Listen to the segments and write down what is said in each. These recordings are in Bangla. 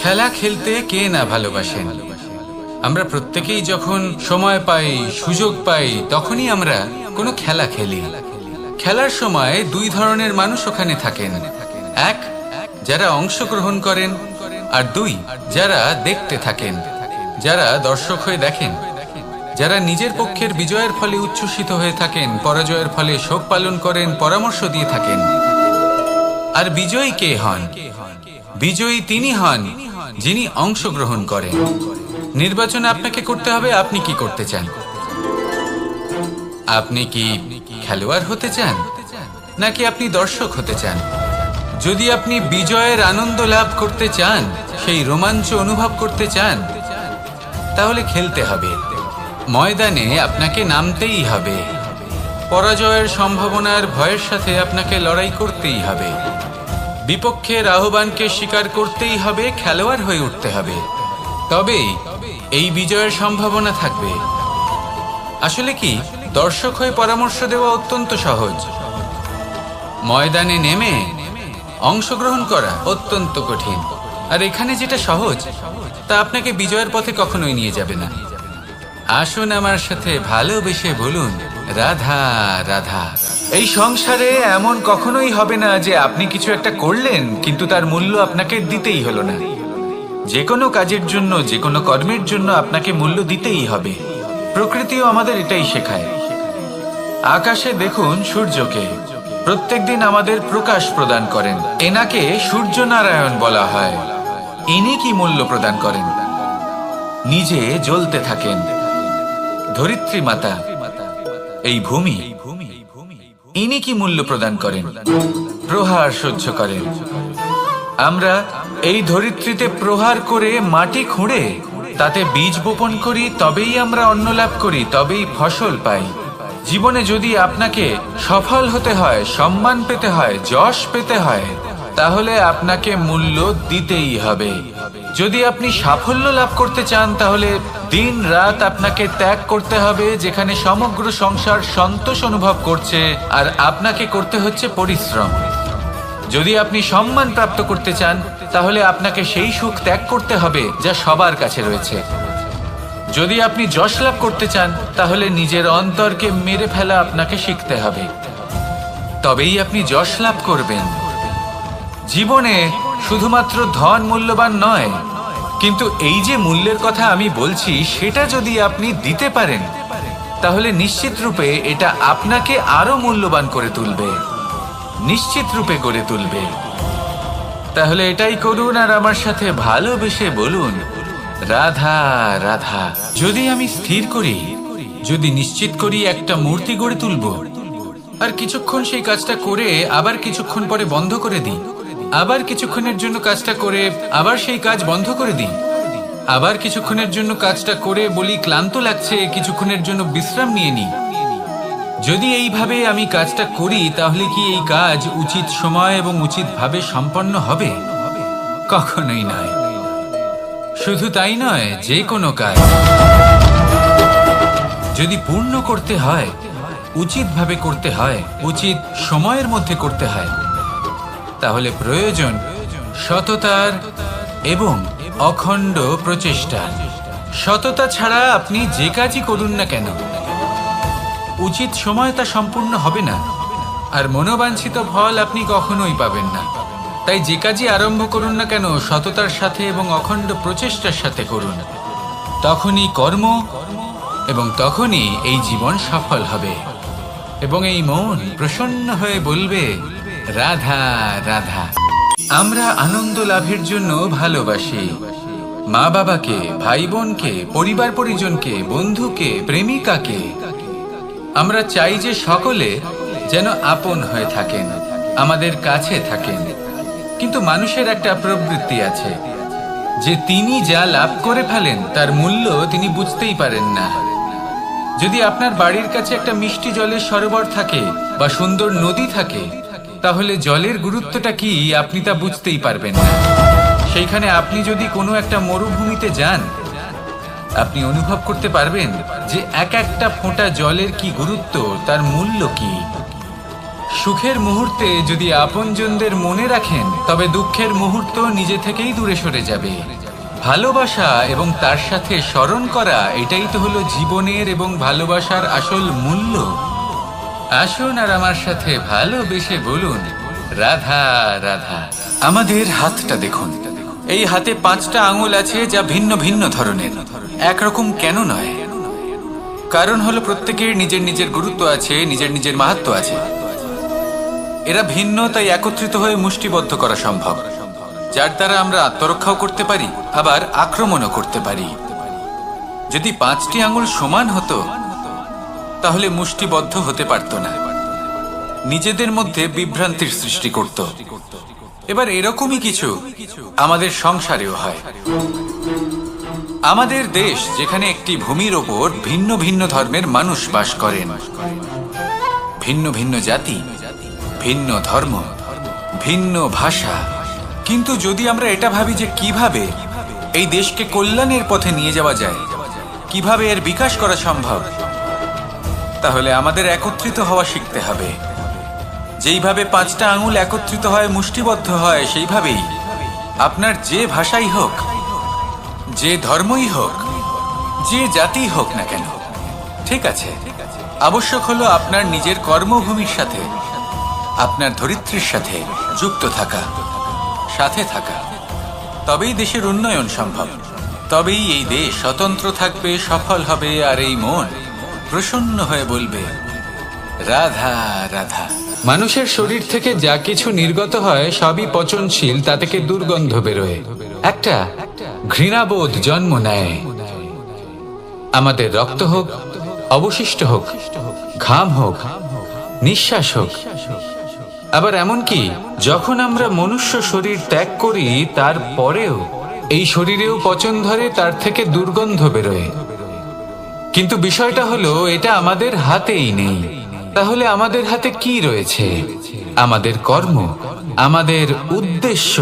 খেলা খেলতে কে না ভালোবাসেন। আমরা প্রত্যেকেই যখন সময় পাই, সুযোগ পাই, তখনই আমরা কোনো খেলা খেলি। খেলার সময় দুই ধরনের মানুষ ওখানে থাকেন। এক, যারা অংশগ্রহণ করেন, আর দুই, যারা দেখতে থাকেন, যারা দর্শক হয়ে দেখেন, যারা নিজের পক্ষের বিজয়ের ফলে উচ্ছ্বসিত হয়ে থাকেন, পরাজয়ের ফলে শোক পালন করেন, পরামর্শ দিয়ে থাকেন। আর বিজয়ী কে হন? বিজয়ী তিনি হন যিনি অংশগ্রহণ করেন। নির্বাচন আপনাকে করতে হবে, আপনি কি করতে চান? আপনি কি খেলোয়াড় হতে চান, নাকি আপনি দর্শক হতে চান? যদি আপনি বিজয়ের আনন্দ লাভ করতে চান, সেই রোমাঞ্চ অনুভব করতে চান, তাহলে খেলতে হবে। ময়দানে আপনাকে নামতেই হবে। পরাজয়ের সম্ভাবনার ভয়ের সাথে আপনাকে লড়াই করতেই হবে। বিপক্ষের আহ্বানকে স্বীকার করতেই হবে, খেলোয়াড় হয়ে উঠতে হবে। তবেই এই বিজয়ের সম্ভাবনা থাকবে। আসলে কি, দর্শক হয়ে পরামর্শ দেওয়া অত্যন্ত সহজ। ময়দানে নেমে অংশগ্রহণ করা অত্যন্ত কঠিন। আর এখানে যেটা সহজ, তা আপনাকে বিজয়ের পথে কখনোই নিয়ে যাবে না। আসুন আমার সাথে ভালোবেসে বলুন, রাধা রাধা। এই সংসারে এমন কখনোই হবে না যে আপনি কিছু একটা করলেন কিন্তু তার মূল্য আপনাকে দিতেই হলো না। যে কোনো কাজের জন্য, যে কোনো কর্মের জন্য আপনাকে মূল্য দিতেই হবে। প্রকৃতিও আমাদের এটাই শেখায়। আকাশে দেখুন সূর্যকে, প্রত্যেকদিন আমাদের প্রকাশ প্রদান করেন। এনাকে সূর্য নারায়ণ বলা হয়। ইনি কি মূল্য প্রদান করেন? নিজে জ্বলতে থাকেন। ধরিত্রী মাতা, এই ভূমি, ইনি কি মূল্য প্রদান করেন? প্রহার সহ্য করেন। আমরা এই ধরিত্রীতে প্রহার করে মাটি খুঁড়ে তাতে বীজ বপন করি, তবেই আমরা অন্ন লাভ করি, তবেই ফসল পাই। জীবনে যদি আপনাকে সফল হতে হয়, সম্মান পেতে হয়, যশ পেতে হয়, তাহলে আপনাকে মূল্য দিতেই হবে। যদি আপনি সাফল্য লাভ করতে চান, তাহলে দিন রাত আপনাকে ত্যাগ করতে হবে, যেখানে সমগ্র সংসার সন্তোষ অনুভব করছে, আর আপনাকে করতে হচ্ছে পরিশ্রম। যদি আপনি সম্মান প্রাপ্ত করতে চান, তাহলে আপনাকে সেই সুখ ত্যাগ করতে হবে যা সবার কাছে রয়েছে। যদি আপনি যশ লাভ করতে চান, তাহলে নিজের অন্তরকে মেরে ফেলা আপনাকে শিখতে হবে। তবেই আপনি যশ লাভ করবেন। জীবনে শুধুমাত্র ধন মূল্যবান নয়, কিন্তু এই যে মূল্যের কথা আমি বলছি, সেটা যদি আপনি দিতে পারেন, তাহলে নিশ্চিত রূপে এটা আপনাকে আরো মূল্যবান করে তুলবে, নিশ্চিত রূপে গড়ে তুলবে। তাহলে এটাই করুন আর আমার সাথে ভালোবেসে বলুন, রাধা রাধা। যদি আমি স্থির করি, যদি নিশ্চিত করি একটা মূর্তি গড়ে তুলব, আর কিছুক্ষণ সেই কাজটা করে আবার কিছুক্ষণ পরে বন্ধ করে দিই, আবার কিছুক্ষণের জন্য কাজটা করে আবার সেই কাজ বন্ধ করে দিই, আবার কিছুক্ষণের জন্য কাজটা করে বলি ক্লান্ত লাগছে, কিছুক্ষণের জন্য বিশ্রাম নিয়ে নিই। যদি এইভাবে আমি কাজটা করি, তাহলে কি এই কাজ উচিত সময় এবং উচিতভাবে সম্পন্ন হবে? কখনোই নয়। শুধু তাই নয়, যে কোনো কাজ যদি পূর্ণ করতে হয়, উচিতভাবে করতে হয়, উচিত সময়ের মধ্যে করতে হয়, তাহলে প্রয়োজন সততার এবং অখণ্ড প্রচেষ্টা। সততা ছাড়া আপনি যে কাজই করুন না কেন, উচিত সময় তা সম্পূর্ণ হবে না, আর মনোবাঞ্ছিত ফল আপনি কখনোই পাবেন না। তাই যে কাজই আরম্ভ করুন না কেন, সততার সাথে এবং অখণ্ড প্রচেষ্টার সাথে করুন। তখনই কর্ম এবং তখনই এই জীবন সফল হবে, এবং এই মন প্রসন্ন হয়ে বলবে, রাধা রাধা। আমরা আনন্দ লাভের জন্য ভালোবাসি মা বাবাকে, ভাই বোনকে, পরিবার পরিজনকে, বন্ধুকে, প্রেমিকাকে। আমরা চাই যে সকলে যেন আপন হয়ে থাকেন, আমাদের কাছে থাকেন। কিন্তু মানুষের একটা প্রবৃত্তি আছে যে তিনি যা লাভ করে ফেলেন তার মূল্য তিনি বুঝতেই পারেন না। যদি আপনার বাড়ির কাছে একটা মিষ্টি জলের সরোবর থাকে বা সুন্দর নদী থাকে, তাহলে জলের গুরুত্বটা কি আপনি তা বুঝতেই পারবেন না। সেইখানে আপনি যদি কোনো একটা মরুভূমিতে যান, আপনি অনুভব করতে পারবেন যে এক একটা ফোঁটা জলের কি গুরুত্ব, তার মূল্য কি। সুখের মুহূর্তে যদি আপনজনদের মনে রাখেন, তবে দুঃখের মুহূর্ত নিজে থেকেই দূরে সরে যাবে। ভালোবাসা এবং তার সাথে স্মরণ করা, এটাই তো হলো জীবনের এবং ভালোবাসার আসল মূল্য। আসুন আর আমার সাথে ভালোবেসে বলুন, রাধা রাধা। আমাদের হাতটা দেখুন, এই হাতে 5টা আঙুল আছে যা ভিন্ন ভিন্ন ধরনের। একরকম কেন নয়? কারণ হলো প্রত্যেকের নিজের নিজের গুরুত্ব আছে, নিজের নিজের মাহাত্ম্য আছে। এরা ভিন্ন, তাই একত্রিত হয়ে মুষ্টিবদ্ধ করা সম্ভব, যার দ্বারা আমরা আত্মরক্ষাও করতে পারি, আবার আক্রমণও করতে পারি। যদি 5টি আঙুল সমান হতো তাহলে মুষ্টিবদ্ধ হতে পারত না, নিজেদের মধ্যে বিভ্রান্তির সৃষ্টি করত। এবার এরকমই কিছু আমাদের সংসারেও হয়। আমাদের দেশ, যেখানে একটি ভূমির ওপর ভিন্ন ভিন্ন ধর্মের মানুষ বাস করেন, ভিন্ন ভিন্ন জাতি, ভিন্ন ধর্ম, ভিন্ন ভাষা। কিন্তু যদি আমরা এটা ভাবি যে কিভাবে এই দেশকে কল্যাণের পথে নিয়ে যাওয়া যায়, কিভাবে এর বিকাশ করা সম্ভব, তাহলে আমাদের একত্রিত হওয়া শিখতে হবে। যেইভাবে 5টা আঙুল একত্রিত হয়, মুষ্টিবদ্ধ হয়, সেইভাবেই আপনার যে ভাষাই হোক, যে ধর্মই হোক, যে জাতি হোক না কেন, ঠিক আছে, আবশ্যক হলো আপনার নিজের কর্মভূমির সাথে, আপনার ধরিত্রীর সাথে যুক্ত থাকা, সাথে থাকা। তবেই দেশের উন্নয়ন সম্ভব, তবেই এই দেশ স্বতন্ত্র থাকবে, সফল হবে, আর এই মন প্রসন্ন হয়ে বলবে, রাধা রাধা। মানুষের শরীর থেকে যা কিছু নির্গত হয় সবই পচনশীল, তা থেকে দুর্গন্ধ বেরোয়, একটা ঘৃণাবোধ জন্ম নেয়। আমাদের রক্ত হোক, অবশিষ্ট হোক, ঘাম হোক, নিঃশ্বাস হোক, আবার এমনকি যখন আমরা মনুষ্য শরীর ত্যাগ করি, তারপরেও এই শরীরেও পচন ধরে, তার থেকে দুর্গন্ধ বেরোয়। কিন্তু বিষয়টা হলো, এটা আমাদের হাতেই নেই। তাহলে আমাদের হাতে কি রয়েছে? আমাদের কর্ম, আমাদের উদ্দেশ্য,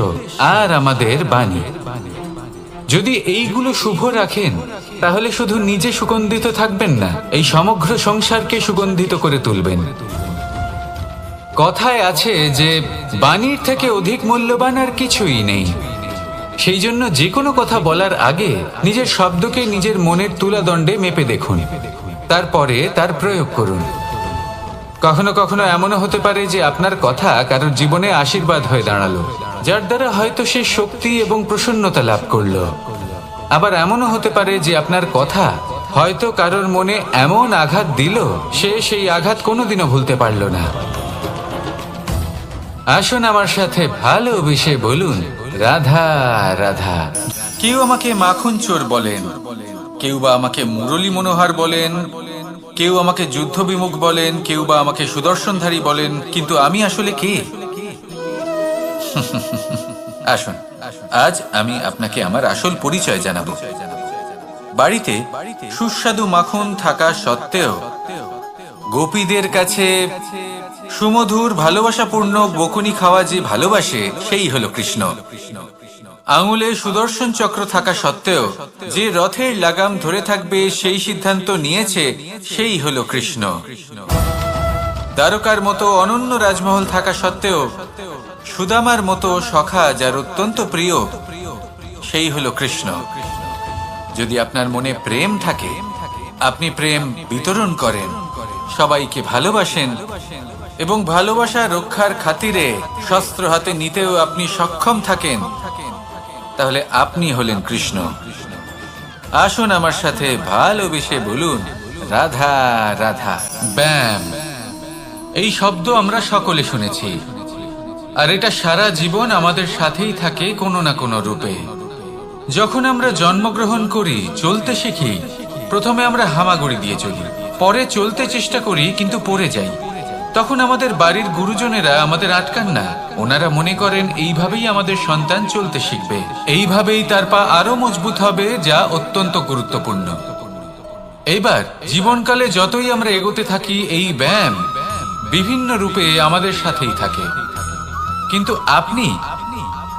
আর আমাদের বাণী। যদি এইগুলো শুভ রাখেন, তাহলে শুধু নিজে সুগন্ধিত থাকবেন না, এই সমগ্র সংসারকে সুগন্ধিত করে তুলবেন। কথায় আছে যে বাণীর থেকে অধিক মূল্যবান আর কিছুই নেই। সেই জন্য যে কোনো কথা বলার আগে নিজের শব্দকে নিজের মনের তুলাদণ্ডে মেপে দেখুন, তারপরে তার প্রয়োগ করুন। কখনো কখনো এমনও হতে পারে যে আপনার কথা কারোর জীবনে আশীর্বাদ হয়ে দাঁড়ালো, যার দ্বারা হয়তো সে শক্তি এবং প্রসন্নতা লাভ করলো। আবার এমনও হতে পারে যে আপনার কথা হয়তো কারোর মনে এমন আঘাত দিল, সে সেই আঘাত কোনোদিনও ভুলতে পারল না। আসুন আমার সাথে ভালোবেসে বলুন, রাধা রাধা। কেউ আমাকে মাখন চোর বলেন, কেউ বা আমাকে মুরলী মনোহর বলেন, কেউ আমাকে যুদ্ধ বিমুখ বলেন, কেউ বা আমাকে সুদর্শনধারী বলেন, কিন্তু আমি আসলে কে? আসুন, আজ আমি আপনাকে আমার আসল পরিচয় জানাবো। বাড়িতে সুস্বাদু মাখন থাকা সত্ত্বেও গোপীদের কাছে সুমধুর ভালোবাসাপূর্ণ বকুনি খাওয়া যে ভালোবাসে, সেই হলো কৃষ্ণ। আঙুলে সুদর্শন চক্র থাকা সত্ত্বেও যে রথের লাগাম ধরে থাকবে সেই সিদ্ধান্ত নিয়েছে, সেই হলো কৃষ্ণ। দ্বারকার মতো অনন্য রাজমহল থাকা সত্ত্বেও সুদামার মতো সখা যার অত্যন্ত প্রিয়, সেই হলো কৃষ্ণ। যদি আপনার মনে প্রেম থাকে, আপনি প্রেম বিতরণ করেন, সবাইকে ভালোবাসেন এবং ভালোবাসা রক্ষার খাতিরে শস্ত্র হাতে নিতেও আপনি সক্ষম থাকেন, তাহলে আপনি হলেন কৃষ্ণ। আসুন আমার সাথে ভালোবেসে বলুন, রাধা রাধা। ব্যাম, এই শব্দ আমরা সকলে শুনেছি, আর এটা সারা জীবন আমাদের সাথেই থাকে কোনো না কোনো রূপে। যখন আমরা জন্মগ্রহণ করি, চলতে শিখি, প্রথমে আমরা হামাগুড়ি দিয়ে চলি, পরে চলতে চেষ্টা করি কিন্তু পড়ে যাই। তখন আমাদের বাড়ির গুরুজনেরা আমাদের আটকান না, ওনারা মনে করেন এইভাবেই আমাদের সন্তান চলতে শিখবে, এইভাবেই তার পা আরো মজবুত হবে, যা অত্যন্ত গুরুত্বপূর্ণ। এইবার জীবনকালে যতই আমরা এগোতে থাকি, এই ব্যায়াম বিভিন্ন রূপে আমাদের সাথেই থাকে। কিন্তু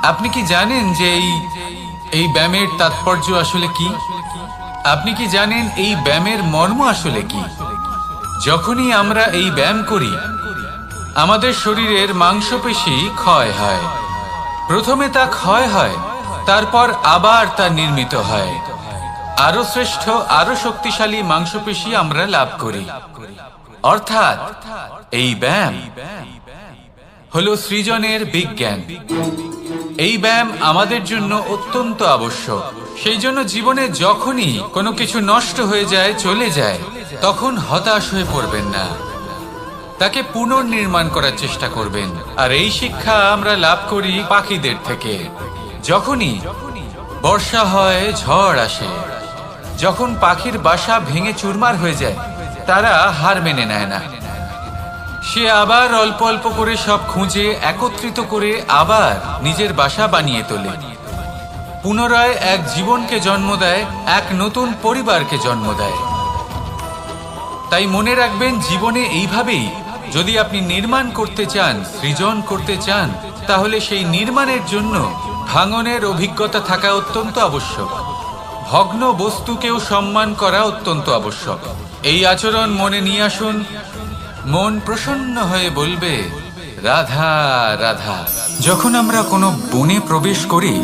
আপনি কি জানেন যে এই ব্যায়ামের তাৎপর্য আসলে কি? আপনি কি জানেন এই ব্যায়ামের মর্ম আসলে কি? যখনই আমরা এই ব্যায়াম করি, আমাদের শরীরের মাংসপেশি ক্ষয় হয়। প্রথমে তা ক্ষয় হয়, তারপর আবার তা নির্মিত হয়। আরো শ্রেষ্ঠ, আরো শক্তিশালী মাংসপেশি আমরা লাভ করি। অর্থাৎ এই ব্যায়াম হলো সৃজনের বিজ্ঞান। এই ব্যায়াম আমাদের জন্য অত্যন্ত আবশ্যক। সেই জন্য জীবনে যখনই কোনো কিছু নষ্ট হয়ে যায়, চলে যায়, তখন হতাশ হয়ে পড়বেন না, তাকে পুনর্নির্মাণ করার চেষ্টা করবেন। আর এই শিক্ষা আমরা লাভ করি পাখিদের থেকে। যখনই বর্ষা হয়, ঝড় আসে, যখন পাখির বাসা ভেঙে চুরমার হয়ে যায়, তারা হার মেনে নেয় না। সে আবার অল্প অল্প করে সব খুঁজে একত্রিত করে আবার নিজের বাসা বানিয়ে তোলে, পুনরায় এক জীবনকে জন্ম দেয়, এক নতুন পরিবারকে জন্ম দেয়। তাই মনে রাখবেন, জীবনে এইভাবেই যদি আপনি নির্মাণ করতে চান, সৃজন করতে চান, তাহলে সেই নির্মাণের জন্য ভাঙনের অভিজ্ঞতা থাকা অত্যন্ত আবশ্যক। ভগ্ন বস্তুকেও সম্মান করা অত্যন্ত আবশ্যক। এই আচরণ মনে নিয়ে আসুন, মন প্রসন্ন হয়ে বলবে রাধা রাধা। যখন আমরা কোনো বনে প্রবেশ করি,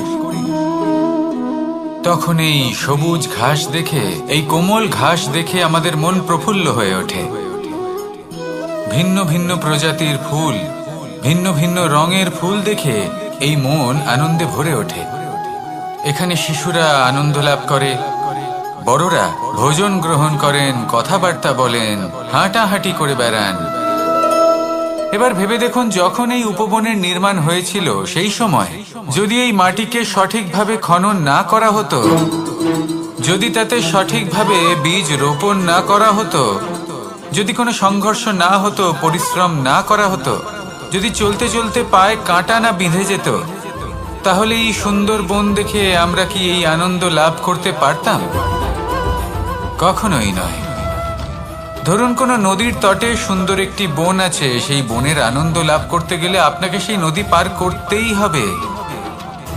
তখন এই সবুজ ঘাস দেখে, এই কোমল ঘাস দেখে আমাদের মন প্রফুল্ল হয়ে ওঠে। ভিন্ন ভিন্ন প্রজাতির ফুল, ভিন্ন ভিন্ন রঙের ফুল দেখে এই মন আনন্দে ভরে ওঠে। এখানে শিশুরা আনন্দ লাভ করে, বড়রা ভোজন গ্রহণ করেন, কথাবার্তা বলেন, হাঁটাহাঁটি করে বেড়ান। এবার ভেবে দেখুন, যখন এই উপবনের নির্মাণ হয়েছিল, সেই সময় যদি এই মাটিকে সঠিকভাবে খনন না করা হতো, যদি তাতে সঠিকভাবে বীজ রোপণ না করা হতো, যদি কোনো সংঘর্ষ না হতো, পরিশ্রম না করা হতো, যদি চলতে চলতে পায়ে কাঁটা না বিঁধে যেত, তাহলে এই সুন্দর বন দেখে আমরা কি এই আনন্দ লাভ করতে পারতাম? কখনোই নয়। ধরুন কোনো নদীর তটে সুন্দর একটি বন আছে, সেই বনের আনন্দ লাভ করতে গেলে আপনাকে সেই নদী পার করতেই হবে।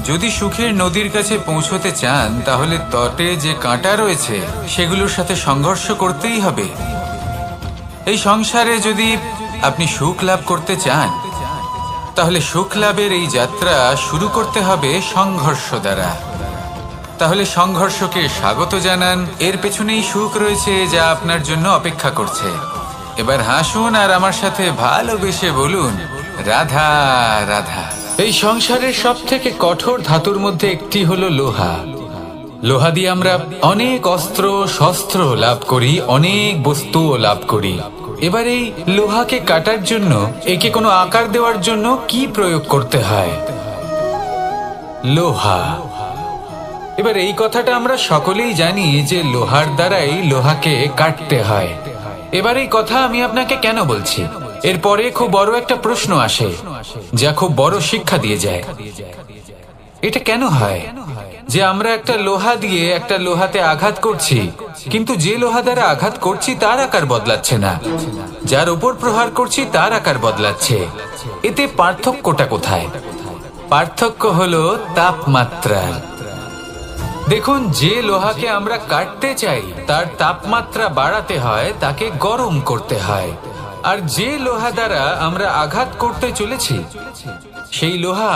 যদি সুখের নদীর কাছে পৌঁছতে চান, তাহলে তটে যে কাঁটা রয়েছে সেগুলোর সাথে সংঘর্ষ করতেই হবে। এই সংসারে যদি আপনি সুখ লাভ করতে চান, তাহলে সুখ লাভের এই যাত্রা শুরু করতে হবে সংঘর্ষ দ্বারা। তাহলে সংঘর্ষকে স্বাগত জানান, এর পেছনেই সুখ রয়েছে যা আপনার জন্য অপেক্ষা করছে। এবার হাসুন আর আমার সাথে ভালোবেসে বলুন রাধা রাধা। এই সংসারের সব থেকে কঠোর ধাতুর মধ্যে একটি হলো লোহা। লোহা দিয়ে আমরা অনেক অস্ত্র শস্ত্র লাভ করি, অনেক বস্তুও লাভ করি। এবার এই লোহাকে কাটার জন্য, একে কোনো আকার দেওয়ার জন্য কি প্রয়োগ করতে হয়? লোহা। এবার এই কথাটা আমরা সকলেই জানি যে লোহার দ্বারাই লোহাকে কাটতে হয়। এবার এই কথা আমি আপনাকে কেন বলছি? এরপরে খুব বড় একটা প্রশ্ন আসে, যা খুব বড় শিক্ষা দিয়ে যায়। এটা কেন হয় যে আমরা একটা লোহা দিয়ে একটা লোহাতে আঘাত করছি, কিন্তু যে লোহা দ্বারা আঘাত করছি তার আকার বদলাচ্ছে না, যার উপর প্রহার করছি তার আকার বদলাচ্ছে? এতে পার্থক্যটা কোথায়? পার্থক্য হলো তাপমাত্রার। দেখুন, যে লোহাকে আমরা কাটতে চাই তার তাপমাত্রা বাড়াতে হয়, তাকে গরম করতে হয়। আর যে লোহা দ্বারা আমরা আঘাত করতে চলেছি, সেই লোহা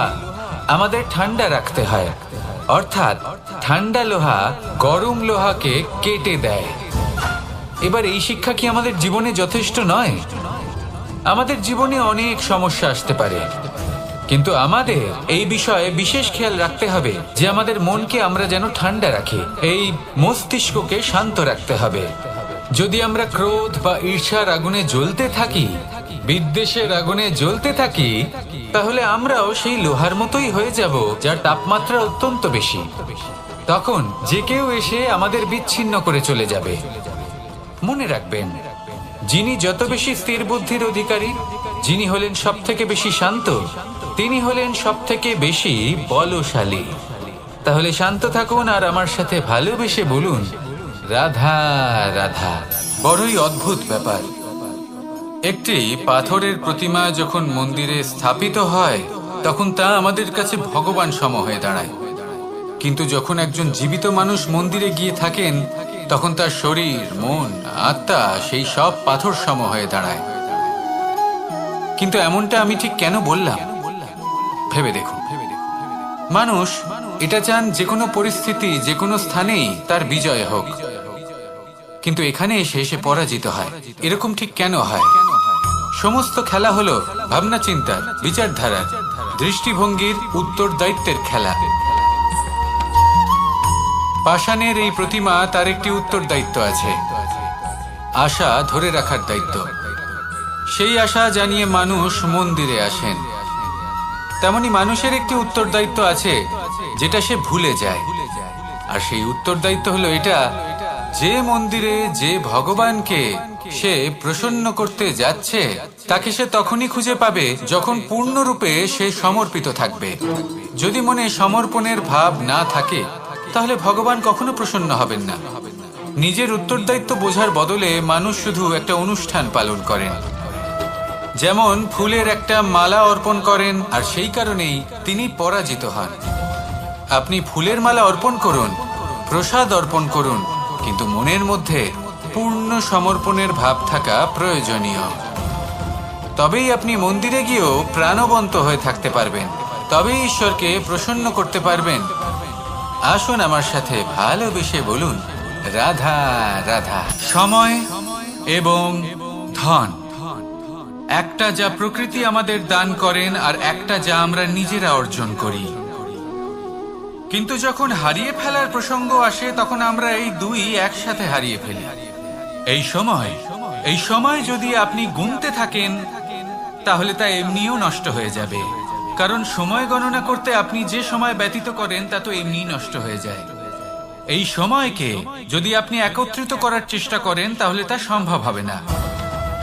আমাদের ঠান্ডা রাখতে হয়। অর্থাৎ ঠান্ডা লোহা গরম লোহাকে কেটে দেয়। এবার এই শিক্ষা কি আমাদের জীবনে যথেষ্ট নয়? আমাদের জীবনে অনেক সমস্যা আসতে পারে, কিন্তু আমাদের এই বিষয়ে বিশেষ খেয়াল রাখতে হবে যে আমাদের মনকে আমরা যেন ঠান্ডা রাখি, এই মস্তিষ্ককে শান্ত রাখতে হবে। যদি আমরা ক্রোধ বা ঈর্ষার আগুনে জ্বলতে থাকি, বিদ্বেষের আগুনে জ্বলতে থাকি, তাহলে আমরাও সেই লোহার মতোই হয়ে যাব যার তাপমাত্রা অত্যন্ত বেশি। তখন যে কেউ এসে আমাদের বিচ্ছিন্ন করে চলে যাবে। মনে রাখবেন, যিনি যত বেশি স্থির বুদ্ধির অধিকারী, যিনি হলেন সব থেকে বেশি শান্ত, তিনি হলেন সব থেকে বেশি বলশালী। তাহলে শান্ত থাকুন আর আমার সাথে ভালোবেসে বলুন রাধা রাধা। বড়ই অদ্ভুত ব্যাপার। একটি পাথরের প্রতিমা যখন মন্দিরে স্থাপিত হয়, তখন তা আমাদের কাছে ভগবান সম হয়ে দাঁড়ায়। কিন্তু যখন একজন জীবিত মানুষ মন্দিরে গিয়ে থাকেন, তখন তার শরীর, মন, আত্মা সেই সব পাথর সম হয়ে দাঁড়ায়। কিন্তু এমনটা আমি ঠিক কেন বললাম ভেবে দেখুন। মানুষ এটা চান যে কোনো পরিস্থিতি, যে কোনো স্থানেই তার বিজয় হোক, কিন্তু এখানে এসে সে পরাজিত হয়। এরকম ঠিক কেন হয়? সমস্ত খেলা হলো ভাবনা চিন্তার, বিচারধারার, দৃষ্টিভঙ্গির, উত্তরদায়িত্বের খেলা। পাষাণের এই প্রতিমা, তার একটি উত্তরদায়িত্ব আছে, আশা ধরে রাখার দায়িত্ব। সেই আশা জানিয়ে মানুষ মন্দিরে আসেন। তেমনি মানুষের একটি উত্তরদায়িত্ব আছে যেটা সে ভুলে যায়, আর সেই উত্তরদায়িত্ব হলো এটা, যে মন্দিরে যে ভগবানকে সে প্রসন্ন করতে যাচ্ছে তাকে সে তখনই খুঁজে পাবে যখন পূর্ণরূপে সে সমর্পিত থাকবে। যদি মনে সমর্পণের ভাব না থাকে তাহলে ভগবান কখনো প্রসন্ন হবেন না। নিজের উত্তরদায়িত্ব বোঝার বদলে মানুষ শুধু একটা অনুষ্ঠান পালন করেন, যেমন ফুলের একটা মালা অর্পণ করেন, আর সেই কারণেই তিনি পরাজিত হন। আপনি ফুলের মালা অর্পণ করুন, প্রসাদ অর্পণ করুন, কিন্তু মনের মধ্যে পূর্ণ সমর্পণের ভাব থাকা প্রয়োজনীয়। তবেই আপনি মন্দিরে গিয়েও প্রাণবন্ত হয়ে থাকতে পারবেন, তবেই ঈশ্বরকে প্রসন্ন করতে পারবেন। আসুন আমার সাথে ভালোবেসে বলুন, রাধা রাধা। সময় এবং ধন, একটা যা প্রকৃতি আমাদের দান করেন, আর একটা যা আমরা নিজেরা অর্জন করি। কিন্তু যখন হারিয়ে ফেলার প্রসঙ্গ আসে তখন আমরা এই দুই একসাথে হারিয়ে ফেলি। এই সময় যদি আপনি গুনতে থাকেন তাহলে তা এমনিও নষ্ট হয়ে যাবে, কারণ সময় গণনা করতে আপনি যে সময় ব্যতীত করেন তা তো এমনি নষ্ট হয়ে যায়। এই সময়কে যদি আপনি একত্রিত করার চেষ্টা করেন তাহলে তা সম্ভব হবে না।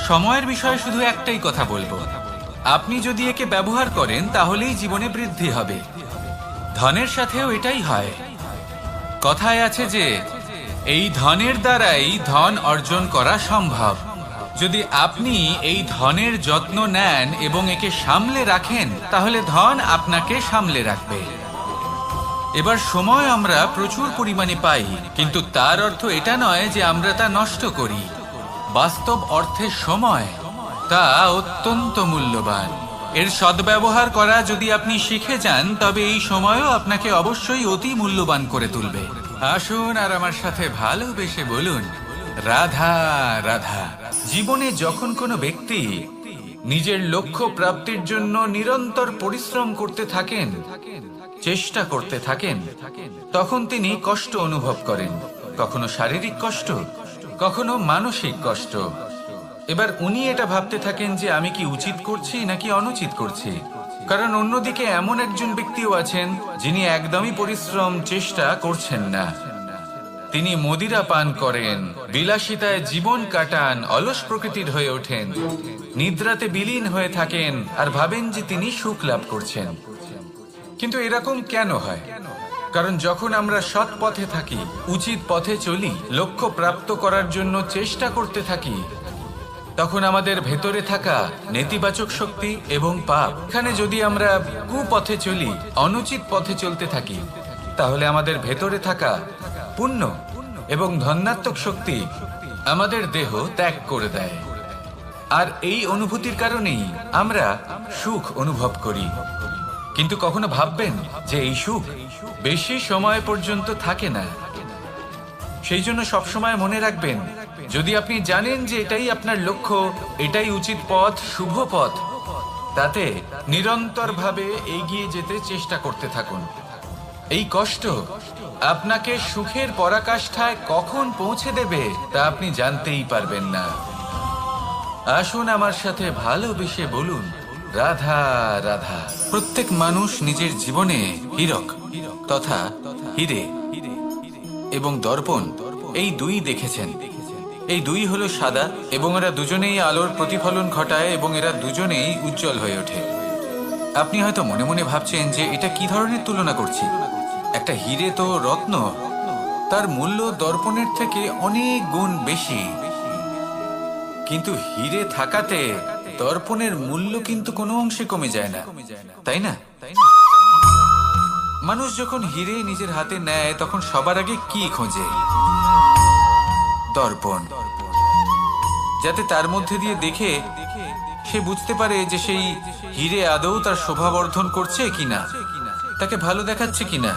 সময়ের বিষয়ে শুধু একটাই কথা বলবো, আপনি যদি একে ব্যবহার করেন তাহলেই জীবনে বৃদ্ধি হবে। ধনের সাথেও এটাই হয়। কথায় আছে যে এই ধনের দ্বারাই ধন অর্জন করা সম্ভব। যদি আপনি এই ধনের যত্ন নেন এবং একে সামলে রাখেন তাহলে ধন আপনাকে সামলে রাখবে। এবার সময় আমরা প্রচুর পরিমাণে পাই, কিন্তু তার অর্থ এটা নয় যে আমরা তা নষ্ট করি। বাস্তব অর্থে সময় তা অত্যন্ত মূল্যবান। এর সদ্ব্যবহার করা যদি আপনি শিখে যান তবে এই সময়ও আপনাকে অবশ্যই অতি মূল্যবান করে তুলবে। আসুন আর আমার সাথে ভালোবেসে বলুন, রাধা রাধা। জীবনে যখন কোনো ব্যক্তি নিজের লক্ষ্য প্রাপ্তির জন্য নিরন্তর পরিশ্রম করতে থাকেন, চেষ্টা করতে থাকেন, তখন তিনি কষ্ট অনুভব করেন, কখনো শারীরিক কষ্ট, কখনো মানসিক কষ্ট। এবার উনি এটা ভাবতে থাকেন যে আমি কি উচিত করছি নাকি অনুচিত করছি, কারণ অন্যদিকে এমন একজন ব্যক্তিও আছেন যিনি একদমই পরিশ্রম চেষ্টা করছেন না। তিনি মদিরা পান করেন, বিলাসিতায় জীবন কাটান, অলস প্রকৃতির হয়ে ওঠেন, নিদ্রাতে বিলীন হয়ে থাকেন আর ভাবেন যে তিনি সুখ লাভ করছেন। কিন্তু এরকম কেন হয়? কারণ যখন আমরা সৎ পথে থাকি, উচিত পথে চলি, লক্ষ্য প্রাপ্ত করার জন্য চেষ্টা করতে থাকি, তখন আমাদের ভেতরে থাকা নেতিবাচক শক্তি এবং পাপ, এখানে যদি আমরা কুপথে চলি, অনুচিত পথে চলতে থাকি, তাহলে আমাদের ভেতরে থাকা পুণ্য এবং ধনাত্মক শক্তি আমাদের দেহ ত্যাগ করে দেয়। আর এই অনুভূতির কারণেই আমরা সুখ অনুভব করি। কিন্তু কখনো ভাববেন যে এই সুখ বেশি সময় পর্যন্ত থাকে না। সেই জন্য সবসময় মনে রাখবেন, যদি আপনি জানেন যে এটাই আপনার লক্ষ্য, এটাই উচিত পথ, শুভ পথ, তাতে নিরন্তরভাবে এগিয়ে যেতে চেষ্টা করতে থাকুন। এই কষ্ট আপনাকে সুখের পরাকাষ্ঠায় কখন পৌঁছে দেবে তা আপনি জানতেই পারবেন না। আসুন আমার সাথে ভালোবেসে বলুন, রাধা রাধা। প্রত্যেক মানুষ নিজের জীবনে হীরক তথা হিরে এবং দর্পণ এই দুই দেখেছেন। এই দুই হলো সাদা এবং এরা দুজনেই আলোর প্রতিফলন ঘটায় এবং এরা দুজনেই উজ্জ্বল হয়ে ওঠে। আপনি হয়তো মনে মনে ভাবছেন যে এটা কি ধরনের তুলনা করছি। একটা হিরে তো রত্ন, তার মূল্য দর্পণের থেকে অনেক গুণ বেশি। কিন্তু হিরে থাকাতে দর্পণের মূল্য কিন্তু কোনো অংশে কমে যায় না, তাই না? মানুষ যখন হিরে নিজের হাতে নেয় তখন সবার আগে কি খোঁজে? দর্পণ, যাতে তার মধ্যে দিয়ে দেখে সে বুঝতে পারে যে সেই হিরে আদৌ তার শোভাবর্ধন করছে কিনা, তাকে ভালো দেখাচ্ছে কিনা,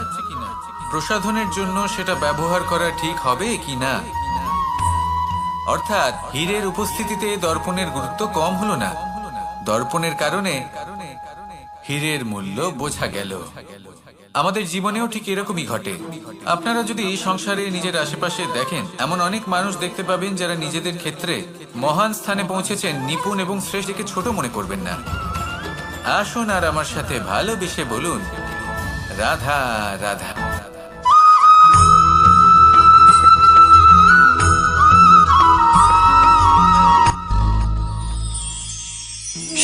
প্রসাধনের জন্য সেটা ব্যবহার করা ঠিক হবে কিনা। অর্থাৎ হীরের উপস্থিতিতে দর্পণের গুরুত্ব কম হলো না, দর্পণের কারণে হীরের মূল্য বোঝা গেল। আমাদের জীবনেও ঠিক এরকমই ঘটে। আপনারা যদি সংসারে নিজের আশেপাশে দেখেন, এমন অনেক মানুষ দেখতে পাবেন যারা নিজেদের ক্ষেত্রে মহান স্থানে পৌঁছেছেন, নিপুণ এবং শ্রেষ্ঠকে ছোট মনে করবেন না। আসুন আর আমার সাথে ভালোবেসে বলুন, রাধা রাধা।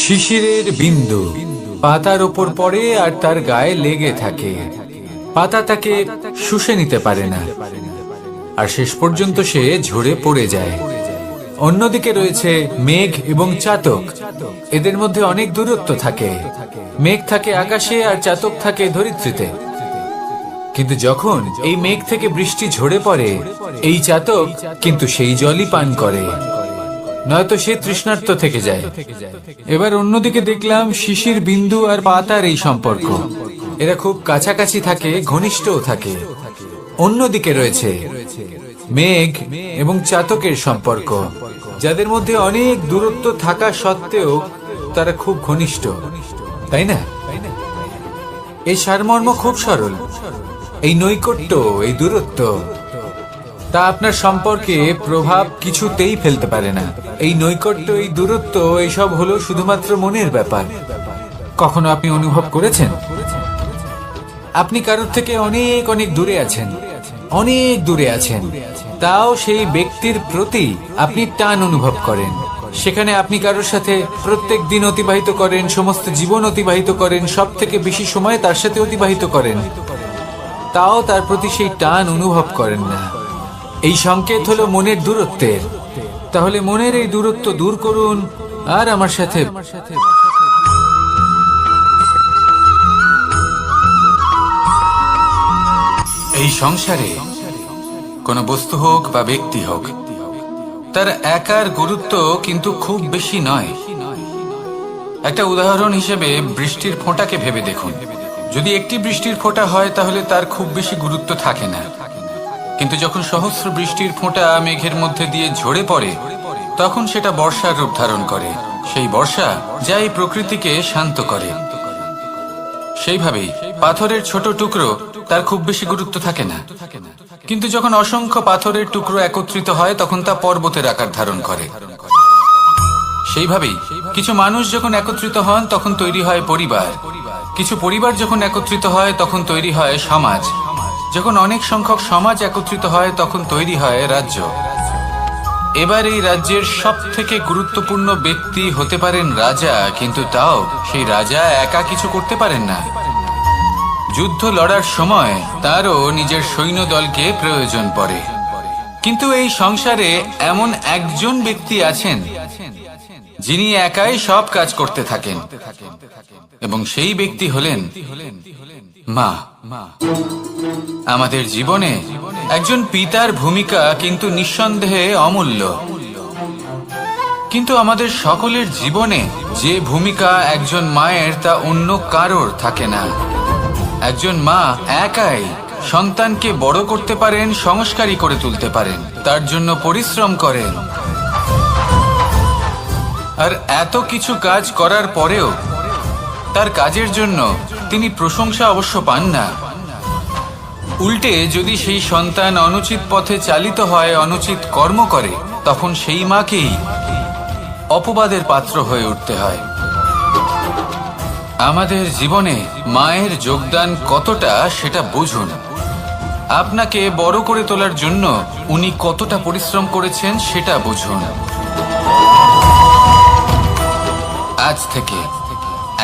শিশিরের বিন্দু পাতার ওপর পড়ে আর তার গায়ে লেগে থাকে। পাতা তাকে শুষে নিতে পারে না, আর শেষ পর্যন্ত সে ঝরে পড়ে যায়। অন্যদিকে রয়েছে মেঘ এবং চাতক। এদের মধ্যে অনেক দূরত্ব থাকে। মেঘ থাকে আকাশে আর চাতক থাকে ধরিত্রীতে। কিন্তু যখন এই মেঘ থেকে বৃষ্টি ঝরে পড়ে, এই চাতক কিন্তু সেই জলই পান করে, নয়তো সে তৃষ্ণার্ত থেকে যায়। এবার অন্যদিকে দেখলাম শিশির বিন্দু আর পাতার এই সম্পর্ক। এরা খুব কাছাকাছি থাকে, ঘনিষ্ঠও থাকে। অন্যদিকে রয়েছে মেঘ এবং চাতকের সম্পর্ক, যাদের মধ্যে অনেক দূরত্ব থাকা সত্ত্বেও তারা খুব ঘনিষ্ঠ, তাই না? এই সারমর্ম খুব সরল। এই নৈকট্য, এই দূরত্ব, তা আপনার সম্পর্কে প্রভাব কিছুতেই ফেলতে পারে না। এই নৈকট্য, এই দূরত্ব, এইসব হলো শুধুমাত্র মনের ব্যাপার। কখনো আপনি অনুভব করেছেন আপনি কারোর থেকে অনেক অনেক দূরে আছেন, অনেক দূরে আছেন, তাও সেই ব্যক্তির প্রতি আপনি টান অনুভব করেন। সেখানে আপনি কারোর সাথে প্রত্যেক দিন অতিবাহিত করেন, সমস্ত জীবন অতিবাহিত করেন, সব থেকে বেশি সময় তার সাথে অতিবাহিত করেন, তাও তার প্রতি সেই টান অনুভব করেন না। এই সংকেত হলো মনের দূরত্বের। তাহলে মনের এই দূরত্ব দূর করুন আর আমার সাথে। এই সংসারে কোনো বস্তু হোক বা ব্যক্তি হোক, তার একার গুরুত্ব কিন্তু খুব বেশি নয়। একটা উদাহরণ হিসেবে বৃষ্টির ফোঁটাকে ভেবে দেখুন। যদি একটি বৃষ্টির ফোঁটা হয় তাহলে তার খুব বেশি গুরুত্ব থাকে না, কিন্তু যখন সহস্র বৃষ্টির ফোঁটা মেঘের মধ্যে দিয়ে ঝরে পড়ে, তখন সেটা বর্ষার রূপ ধারণ করে। সেই বর্ষা যা এই প্রকৃতিকে শান্ত করে। সেইভাবেই পাথরের ছোট টুকরো, তার খুব বেশি গুরুত্ব থাকে না, কিন্তু যখন অসংখ্য পাথরের টুকরো একত্রিত হয় তখন তা পর্বতের আকার ধারণ করে। সেইভাবেই কিছু মানুষ যখন একত্রিত হন তখন তৈরি হয় পরিবার। কিছু পরিবার যখন একত্রিত হয় তখন তৈরি হয় সমাজ। যখন অনেক সংখ্যক সমাজ একত্রিত হয় তখন তৈরি হয় রাজ্য। এবার এই রাজ্যের সব থেকে গুরুত্বপূর্ণ ব্যক্তি হতে পারেন রাজা, কিন্তু তাও সেই রাজা একা কিছু করতে পারেন না। যুদ্ধ লড়ার সময় তারও নিজের সৈন্যদলকে প্রয়োজন পড়ে। কিন্তু এই সংসারে এমন একজন ব্যক্তি আছেন যিনি একাই সব কাজ করতে থাকেন, এবং সেই ব্যক্তি হলেন মা। আমাদের জীবনে একজন পিতার ভূমিকা কিন্তু নিঃসন্দেহে অমূল্য, কিন্তু আমাদের সকলের জীবনে যে ভূমিকা একজন মায়ের তা অন্য কারোর থাকে না। একজন মা একাই সন্তানকে বড় করতে পারেন, সংস্কারী করে তুলতে পারেন, তার জন্য পরিশ্রম করেন। আর এত কিছু কাজ করার পরেও তার কাজের জন্য তিনি প্রশংসা অবশ্য পান না। উল্টে যদি সেই সন্তান অনুচিত পথে চালিত হয়, অনুচিত কর্ম করে, তখন সেই মাকেই অপবাদের পাত্র হয়ে উঠতে হয়। আমাদের জীবনে মায়ের যোগদান কতটা সেটা বুঝুন। আপনাকে বড় করে তোলার জন্য উনি কতটা পরিশ্রম করেছেন সেটা বুঝুন। আজ থেকে,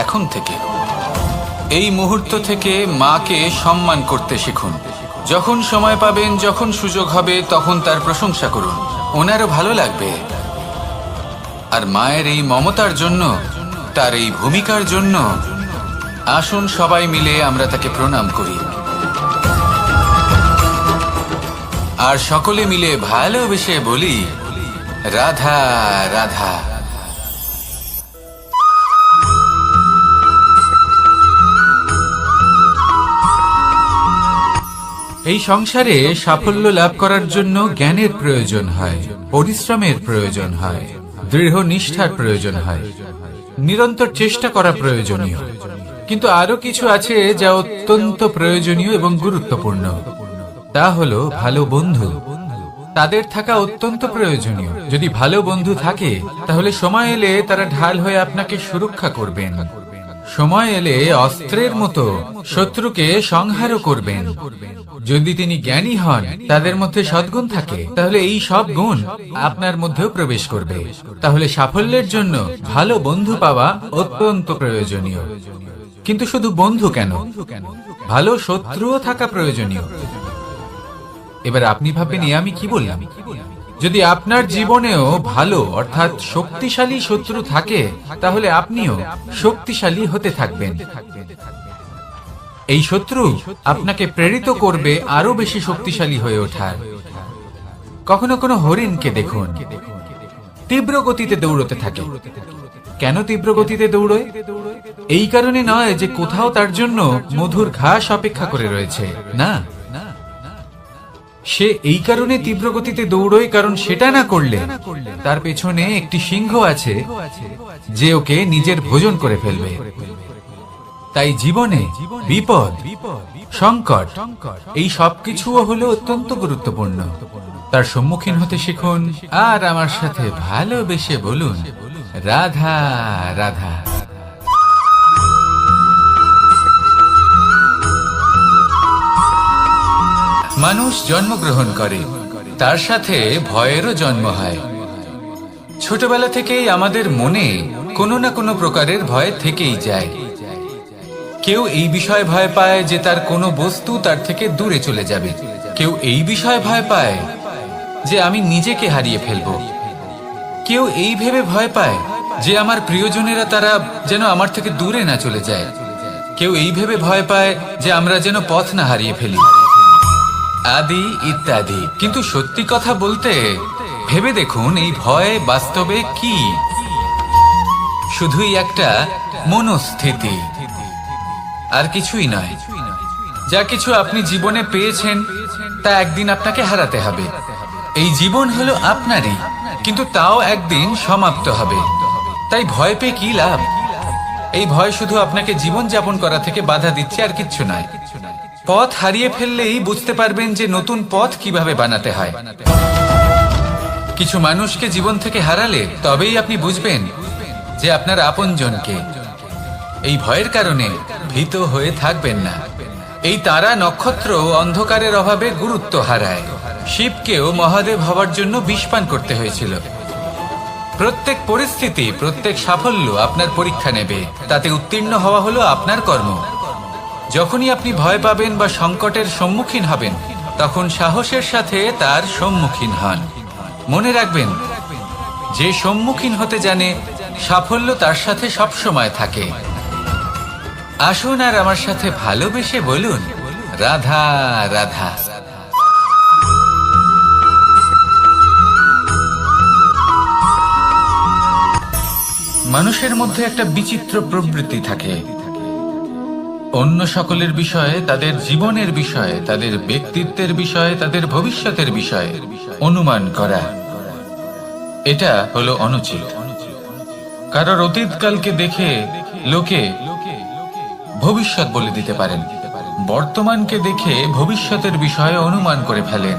এখন থেকে, এই মুহূর্ত থেকে মাকে সম্মান করতে শিখুন। যখন সময় পাবেন, যখন সুযোগ হবে, তখন তার প্রশংসা করুন, ওনারও ভালো লাগবে। আর মায়ের এই মমতার জন্য, তার এই ভূমিকার জন্য আসুন সবাই মিলে আমরা তাকে প্রণাম করি, আর সকলে মিলে ভালোবেসে বলি, রাধা রাধা। এই সংসারে সাফল্য লাভ করার জন্য জ্ঞানের প্রয়োজন হয়, পরিশ্রমের প্রয়োজন হয়, দৃঢ় নিষ্ঠার প্রয়োজন হয়, নিরন্তর চেষ্টা করা প্রয়োজনীয়। কিন্তু আরো কিছু আছে যা অত্যন্ত প্রয়োজনীয় এবং গুরুত্বপূর্ণ। তা হলো ভালো বন্ধু। তাদের থাকা অত্যন্ত প্রয়োজনীয়। যদি ভালো বন্ধু থাকে তাহলে সময় এলে তারা ঢাল হয়ে আপনাকে সুরক্ষা করবেন। সময় এলে অস্ত্রের মতো শত্রুকে সংহারও করবেন। যদি তিনি জ্ঞানী হন, তাদের মধ্যে সদ্গুণ থাকে, তাহলে এই সব গুণ আপনার মধ্যেও প্রবেশ করবে। তাহলে সাফল্যের জন্য ভালো বন্ধু পাওয়া অত্যন্ত প্রয়োজনীয়। কিন্তু শুধু বন্ধু কেন, ভালো শত্রুও থাকা প্রয়োজনীয়। এবার আপনি ভাববেন, আমি কি বললাম? যদি আপনার জীবনেও ভালো অর্থাৎ শক্তিশালী শত্রু থাকে, তাহলে আপনিও শক্তিশালী হতে থাকবেন। এই শত্রু আপনাকে প্রেরিত করবে আরো বেশি শক্তিশালী হয়ে ওঠার। কখনো কোনো হরিণকে দেখুন, তীব্র গতিতে দৌড়তে থাকে। কেন তীব্র গতিতে দৌড়য়? এই কারণে নয় যে কোথাও তার জন্য মধুর ঘাস অপেক্ষা করে রয়েছে, না। সে এই কারণে তীব্র গতিতে দৌড়য় কারণ সেটা না করলে তার পেছনে একটি সিংহ আছে যে ওকে নিজের ভোজন করে ফেলবে। তাই জীবনে বিপদ, সংকট, এই সবকিছুও হলো অত্যন্ত গুরুত্বপূর্ণ। তার সম্মুখীন হতে শিখুন আর আমার সাথে ভালোবেসে বলুন, রাধা রাধা। মানুষ জন্মগ্রহণ করে, তার সাথে ভয়েরও জন্ম হয়। ছোটবেলা থেকেই আমাদের মনে কোনো না কোনো প্রকারের ভয় থেকেই যায়। কেউ এই বিষয়ে ভয় পায় যে তার কোনো বস্তু তার থেকে দূরে চলে যাবে। কেউ এই বিষয়ে ভয় পায় যে আমি নিজেকে হারিয়ে ফেলব। কেউ এই ভেবে ভয় পায় যে আমার প্রিয়জনেরা তারা যেন আমার থেকে দূরে না চলে যায়। কেউ এই ভেবে ভয় পায় যে আমরা যেন পথ না হারিয়ে ফেলি, আদি ইত্যাদি। কিন্তু সত্যি কথা বলতে, ভেবে দেখুন এই ভয় বাস্তবে কি? শুধুই একটা মনস্থিতি, আর কিছুই নয়। যা কিছু আপনি জীবনে পেয়েছেন তা একদিন আপনাকে হারাতে হবে। এই জীবন হলো আপনারই, কিন্তু তাও একদিন সমাপ্ত হবে। তাই ভয় পেয়ে কি লাভ? এই ভয় শুধু আপনাকে জীবন যাপন করা থেকে বাধা দিচ্ছে, আর কিচ্ছু নয়। পথ হারিয়ে ফেললেই বুঝতে পারবেন যে নতুন পথ কিভাবে বানাতে হয়। কিছু মানুষকে জীবন থেকে হারালে তবেই আপনি বুঝবেন যে আপনার আপনজনকে। এই ভয়ের কারণে ভীত হয়ে থাকবেন না। এই তারা নক্ষত্র অন্ধকারের অভাবে গুরুত্ব হারায়। শিবকেও মহাদেব হওয়ার জন্য বিষ পান করতে হয়েছিল। প্রত্যেক পরিস্থিতি, প্রত্যেক সাফল্য আপনার পরীক্ষা নেবে। তাতে উত্তীর্ণ হওয়া হলো আপনার কর্ম। যখনই আপনি ভয় পাবেন বা সংকটের সম্মুখীন হবেন, তখন সাহসের সাথে তার সম্মুখীন হন। মনে রাখবেন, যে সম্মুখীন হতে জানে, সাফল্য তার সাথে সবসময় থাকে। আসুন আর আমার সাথে ভালোবেসে বলুন, রাধা রাধা। মানুষের মধ্যে একটা বিচিত্র প্রবৃত্তি থাকে। অন্য সকলের বিষয়ে, তাদের জীবনের বিষয়ে, তাদের ব্যক্তিত্বের বিষয়ে, তাদের ভবিষ্যতের বিষয়ে অনুমান করা। এটা হলো অনুচিত। কারোর অতীতকালকে দেখে লোকে ভবিষ্যৎ বলে দিতে পারেন। বর্তমানকে দেখে ভবিষ্যতের বিষয়ে অনুমান করে ফেলেন।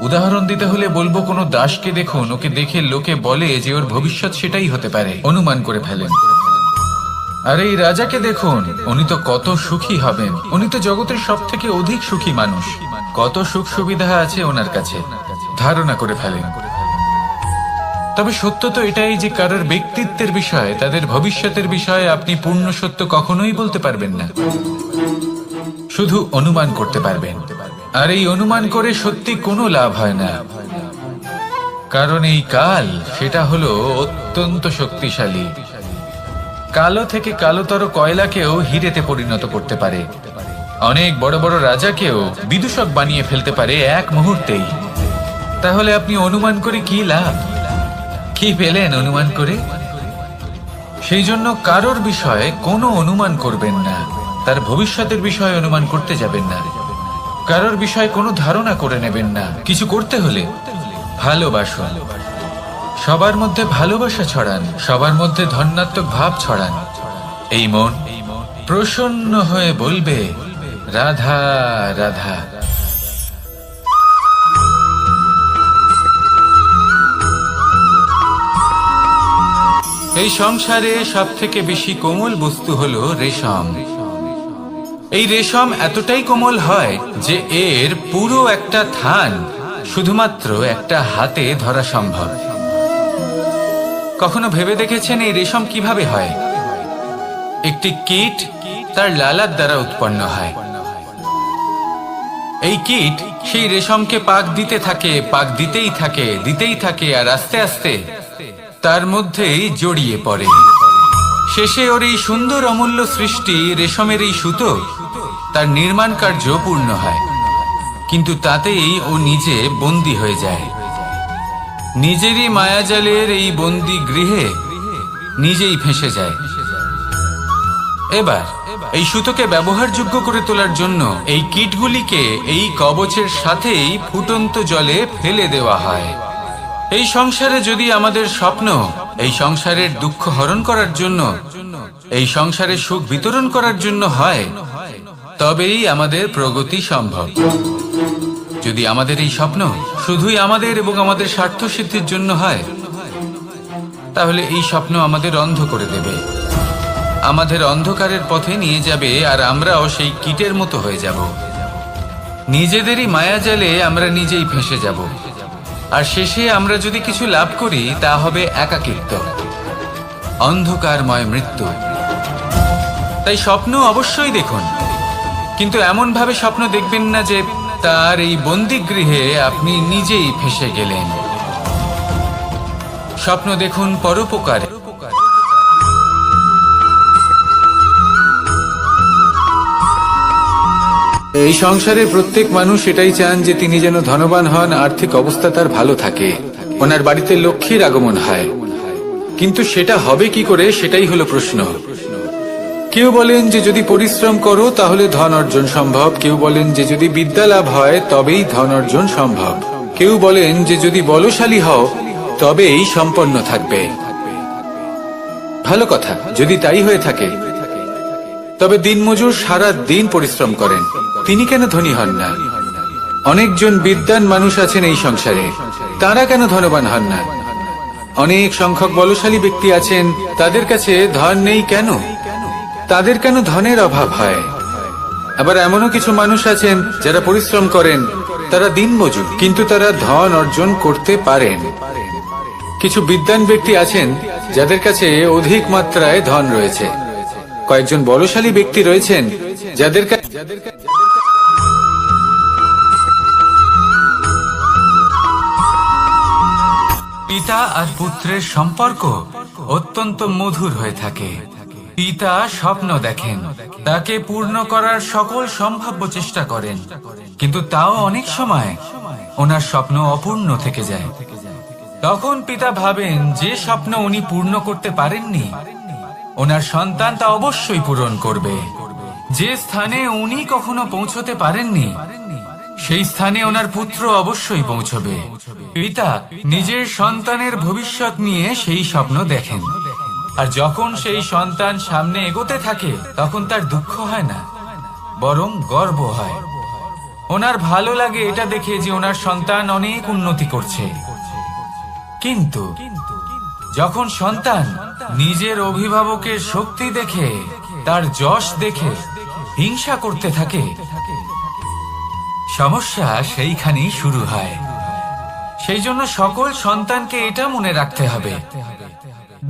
উদাহরণ দিতে হলে বলবো, কোনো দাসকে দেখুন, ওকে দেখে লোকে বলে যে ওর ভবিষ্যৎ সেটাই হতে পারে, অনুমান করে ফেলেন। আর এই রাজাকে দেখুন, উনি তো কত সুখী হবেন, উনি তো জগতের সব থেকে অধিক সুখী মানুষ, কত সুখ সুবিধা আছে ওনার কাছে, ধারণা করে ফেলেন। তবে সত্য তো এটাই যে কারোর ব্যক্তিত্বের বিষয়ে, তাদের ভবিষ্যতের বিষয়ে আপনি পূর্ণ সত্য কখনোই বলতে পারবেন না, শুধু অনুমান করতে পারবেন। আর এই অনুমান করে সত্যি কোনো লাভ হয় না, কারণ এই কাল সেটা হলো অত্যন্ত শক্তিশালী। কালো থেকে কালোতর কয়লাকেও হিরেতে পরিণত করতে পারে। অনেক বড় বড় রাজাকেও বিদূষক বানিয়ে ফেলতে পারে এক মুহূর্তেই। তাহলে আপনি অনুমান করে কি লাভ? কি পেলেন অনুমান করে? সেই জন্য কারোর বিষয়ে কোনো অনুমান করবেন না, তার ভবিষ্যতের বিষয়ে অনুমান করতে যাবেন না। কারোর বিষয়ে কোনো ধারণা করে নেবেন না। কিছু করতে হলে ভালোবাসুন, সবার মধ্যে ভালোবাসা ছড়ান, সবার মধ্যে ধনাত্মক ভাব ছড়ান। এই মন প্রসন্ন হয়ে বলবে রাধা রাধা। এই সংসারে সব থেকে বেশি কোমল বস্তু হলো রেশম। এই রেশম এতটাই কোমল হয় যে এর পুরো একটা থান শুধুমাত্র একটা হাতে ধরা সম্ভব। কখনো ভেবে দেখেছেন এই রেশম কিভাবে হয়? একটি কীট তার লালার দ্বারা উৎপন্ন হয়। এই কীট সেই রেশমকে পাক দিতে থাকে, পাক দিতেই থাকে আর আস্তে আস্তে তার মধ্যেই জড়িয়ে পড়ে। শেষে ওর এই সুন্দর অমূল্য সৃষ্টি রেশমের এই সুতো তার নির্মাণ কার্য পূর্ণ হয়, কিন্তু তাতেই ও নিজে বন্দী হয়ে যায়। নিজেরই মায়াজালের এই বন্দী গৃহে নিজেই ফেঁসে যায়। এবার এই সুতোকে ব্যবহারযোগ্য করে তোলার জন্য এই কীটগুলিকে এই কবচের সাথেই ফুটন্ত জলে ফেলে দেওয়া হয়। এই সংসারে যদি আমাদের স্বপ্ন এই সংসারের দুঃখ হরণ করার জন্য, এই সংসারে সুখ বিতরণ করার জন্য হয়, তবেই আমাদের প্রগতি সম্ভব। যদি আমাদের এই স্বপ্ন শুধুই আমাদের এবং আমাদের স্বার্থ সিদ্ধির জন্য হয়, তাহলে এই স্বপ্ন আমাদের অন্ধ করে দেবে, আমাদের অন্ধকারের পথে নিয়ে যাবে, আর আমরাও সেই কীটের মতো হয়ে যাব। নিজেদেরই মায়াজালে আমরা নিজেই ফেঁসে যাব, আর শেষে আমরা যদি কিছু লাভ করি তা হবে একাকিত্ব, অন্ধকারময় মৃত্যু। তাই স্বপ্ন অবশ্যই দেখুন, কিন্তু এমন ভাবে স্বপ্ন দেখবেন না যে তার এই বন্দিগৃহে আপনি নিজেই ফেঁসে গেলেন। স্বপ্ন দেখুন পরোপকারে। এই সংসারে প্রত্যেক মানুষ এটাই চান যে তিনি যেন ধনবান হন, আর্থিক অবস্থা তার ভালো থাকে, ওনার বাড়িতে লক্ষ্মীর আগমন হয়। কিন্তু সেটা হবে কি করে, সেটাই হলো প্রশ্ন। কেউ বলেন যে যদি পরিশ্রম করো তাহলে ধন অর্জন সম্ভব, কেউ বলেন যে যদি বিদ্যা লাভ হয় তবেই ধন অর্জন সম্ভব, কেউ বলেন যে যদি বলশালী হও তবেই সম্পন্ন থাকবে। ভালো কথা, যদি তাই হয়ে থাকে, তবে দিনমজুর সারা দিন পরিশ্রম করেন, তিনি কেন ধনী হন না? অনেকজন বিদ্বান মানুষ আছেন এই সংসারে, তারা কেন ধনবান হন না? অনেক সংখ্যক বলশালী ব্যক্তি আছেন, তাদের কাছে ধন নেই কেন? তাদের কেন ধনের অভাব হয়? আবার এমনও কিছু মানুষ আছেন যারা পরিশ্রম করেন, তারা দিনমজুর, কিন্তু তারা ধন অর্জন করতে পারেন। কিছু বিদ্বান ব্যক্তি আছেন যাদের কাছে অধিক মাত্রায় ধন রয়েছে, কয়েকজন বলশালী ব্যক্তি রয়েছেন যাদের পিতা আর পুত্রের সম্পর্ক অত্যন্ত মধুর হয়ে থাকে। পিতা স্বপ্ন দেখেন, তাকে পূর্ণ করার সকল সম্ভাব্য চেষ্টা করেন, কিন্তু তাও অনেক সময় ওনার স্বপ্ন অপূর্ণ থেকে যায়। তখন পিতা ভাবেন যে স্বপ্ন উনি পূর্ণ করতে পারেননি, ওনার সন্তান তা অবশ্যই পূরণ করবে। যে স্থানে উনি কখনো পৌঁছতে পারেননি, সেই স্থানে ওনার পুত্র অবশ্যই পৌঁছবে। পিতা নিজের সন্তানের ভবিষ্যৎ নিয়ে সেই স্বপ্ন দেখেন, আর যখন সেই সন্তান সামনে এগোতে থাকে তখন তার দুঃখ হয় না, বরং গর্ব হয়। ওনার ভালো লাগে এটা দেখে যে ওনার সন্তান অনেক উন্নতি করছে। কিন্তু যখন সন্তান নিজের অভিভাবকের শক্তি দেখে, তার যশ দেখে হিংসা করতে থাকে, সমস্যা সেইখানেই শুরু হয়। সেই জন্য সকল সন্তানকে এটা মনে রাখতে হবে,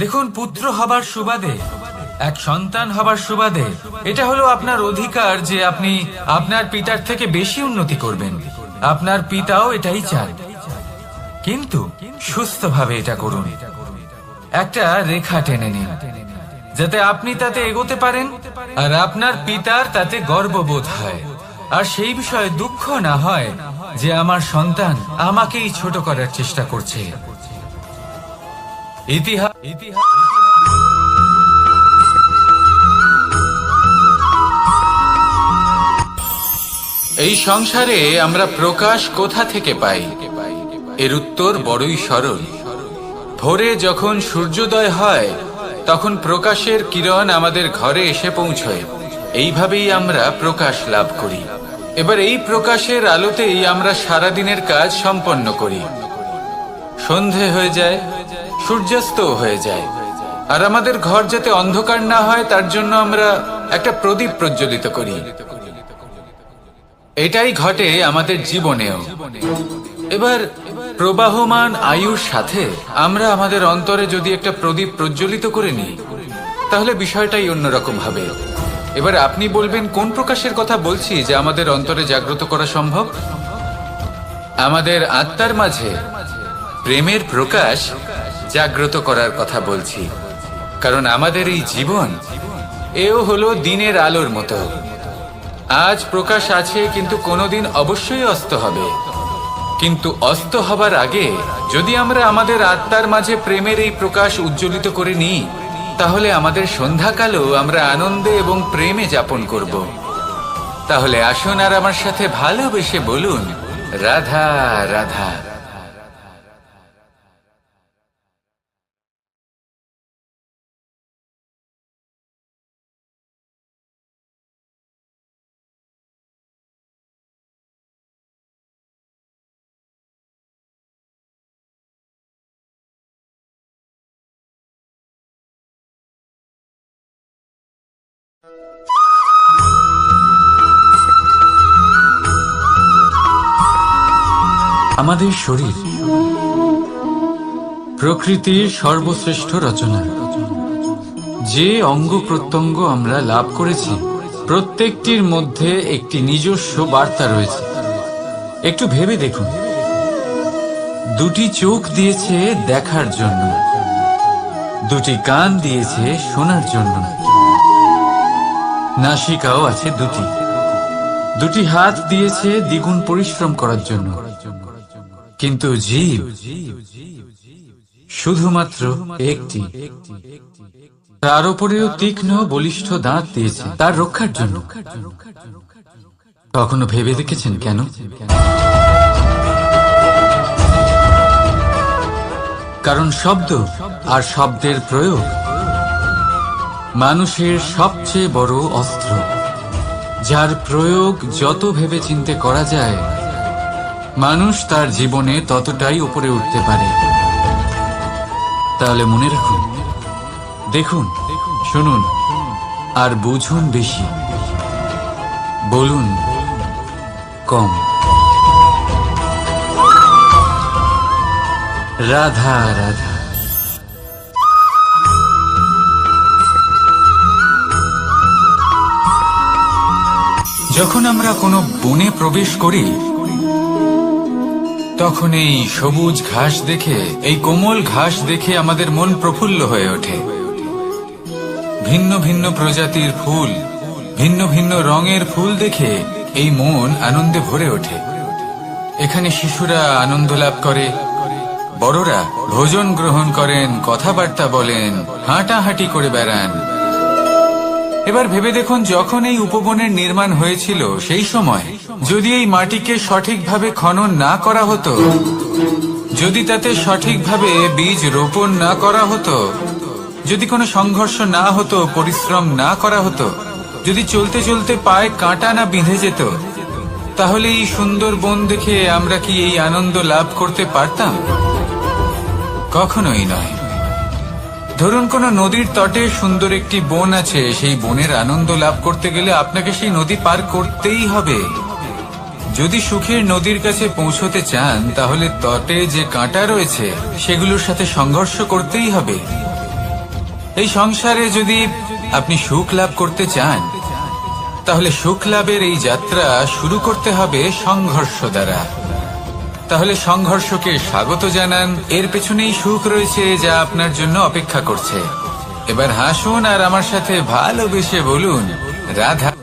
দেখুন, পুত্র হবার সুবাদে, এক সন্তান হবার সুবাদে এটা হলো আপনার অধিকার যে আপনি আপনার পিতার থেকে বেশি উন্নতি করবেন। আপনার পিতাও এটাই চান, কিন্তু সুস্থভাবে এটা করুন। একটা রেখা টেনে নিন যাতে আপনি তাতে এগোতে পারেন আর আপনার পিতার তাতে গর্ববোধ হয়, আর সেই বিষয়ে দুঃখ না হয় যে আমার সন্তান আমাকেই ছোট করার চেষ্টা করছে। ইতিহাস এই সংসারে আমরা প্রকাশ কোথা থেকে পাই? এর উত্তর বড়ই সরল। ভোরে যখন সূর্যোদয় হয় তখন প্রকাশের কিরণ আমাদের ঘরে এসে পৌঁছয়। এইভাবেই আমরা প্রকাশ লাভ করি। এবার এই প্রকাশের আলোতেই আমরা সারাদিনের কাজ সম্পন্ন করি। সন্ধে হয়ে যায়, সূর্যাস্ত হয়ে যায়, আর আমাদের ঘর যাতে অন্ধকার না হয় তার জন্য আমরা একটা প্রদীপ প্রজ্বলিত করি। এটাই ঘটে আমাদের জীবনেও। এবার প্রবাহমান আয়ুর সাথে আমরা আমাদের অন্তরে যদি একটা প্রদীপ প্রজ্বলিত করে নিই তাহলে বিষয়টাই অন্যরকম হবে। এবার আপনি বলবেন কোন প্রকাশের কথা বলছি যা আমাদের অন্তরে জাগ্রত করা সম্ভব? আমাদের আত্মার মাঝে প্রেমের প্রকাশ জাগ্রত করার কথা বলছি। কারণ আমাদের এই জীবন এও হলো দিনের আলোর মতো। আজ প্রকাশ আছে কিন্তু কোনোদিন অবশ্যই অস্ত হবে। কিন্তু অস্ত হবার আগে যদি আমরা আমাদের আত্মার মাঝে প্রেমের এই প্রকাশ উজ্জ্বলিত করে নিই তাহলে আমাদের সন্ধ্যাকালও আমরা আনন্দে এবং প্রেমে যাপন করব। তাহলে আসুন আর আমার সাথে ভালোবেসে বলুন, রাধা রাধা। আমাদের শরীর প্রকৃতির সর্বশ্রেষ্ঠ রচনা। যে অঙ্গ প্রত্যঙ্গ আমরা লাভ করেছি প্রত্যেকটির মধ্যে একটি নিজস্ব বার্তা রয়েছে। একটু ভেবে দেখুন, দুটি চোখ দিয়েছে দেখার জন্য, দুটি কান দিয়েছে শোনার জন্য, নাসিকাও আছে দুটি, দুটি হাত দিয়েছে দ্বিগুণ পরিশ্রম করার জন্য। কিন্তু জীব শুধুমাত্র একটি। তার উপরেও তীক্ষ্ণ বলিষ্ঠ দাঁত দিয়েছে তার রক্ষার জন্য। কখনো ভেবে দেখেছেন কেন? কারণ শব্দ আর শব্দের প্রয়োগ মানুষের সবচেয়ে বড় অস্ত্র, যার প্রয়োগ যত ভেবে চিন্তে করা যায় মানুষ তার জীবনে ততটাই উপরে উঠতে পারে। তাহলে মনে রাখুন, দেখুন, শুনুন আর বুঝুন বেশি, বলুন কম। রাধা রাধা। যখন আমরা কোনো বনে প্রবেশ করি তখন এই সবুজ ঘাস দেখে, এই কোমল ঘাস দেখে আমাদের মন প্রফুল্ল হয়ে ওঠে। ভিন্ন ভিন্ন প্রজাতির ফুল, ভিন্ন ভিন্ন রঙের ফুল দেখে এই মন আনন্দে ভরে ওঠে। এখানে শিশুরা আনন্দ লাভ করে, বড়রা ভোজন গ্রহণ করেন, কথাবার্তা বলেন, হাঁটাহাঁটি করে বেড়ান। এবার ভেবে দেখুন, যখন এই উপবনের নির্মাণ হয়েছিল সেই সময় যদি এই মাটিকে সঠিকভাবে খনন না করা হতো, যদি তাতে সঠিকভাবে বীজ রোপণ না করা হতো, যদি কোনো সংঘর্ষ না হতো, পরিশ্রম না করা হতো, যদি চলতে চলতে পায়ে কাঁটা না বিঁধে যেত, তাহলে এই সুন্দর বন দেখে আমরা কি এই আনন্দ লাভ করতে পারতাম? কখনোই নয়। ধরুন কোনো নদীর তটে সুন্দর একটি বন আছে, সেই বনের আনন্দ লাভ করতে গেলে আপনাকে সেই নদী পার করতেই হবে। যদি সুখের নদীর কাছে পৌঁছতে চান তাহলে তটে যে কাঁটা রয়েছে সেগুলোর সাথে সংঘর্ষ করতেই হবে। এই সংসারে যদি আপনি সুখ লাভ করতে চান তাহলে সুখ লাভের এই যাত্রা শুরু করতে হবে সংঘর্ষ দ্বারা। তাহলে সংঘর্ষকে স্বাগত জানান, এর পেছনেই সুখ রয়েছে যা আপনার জন্য অপেক্ষা করছে। এবার হাসুন আর আমার সাথে ভালোবেসে বলুন, রাধা।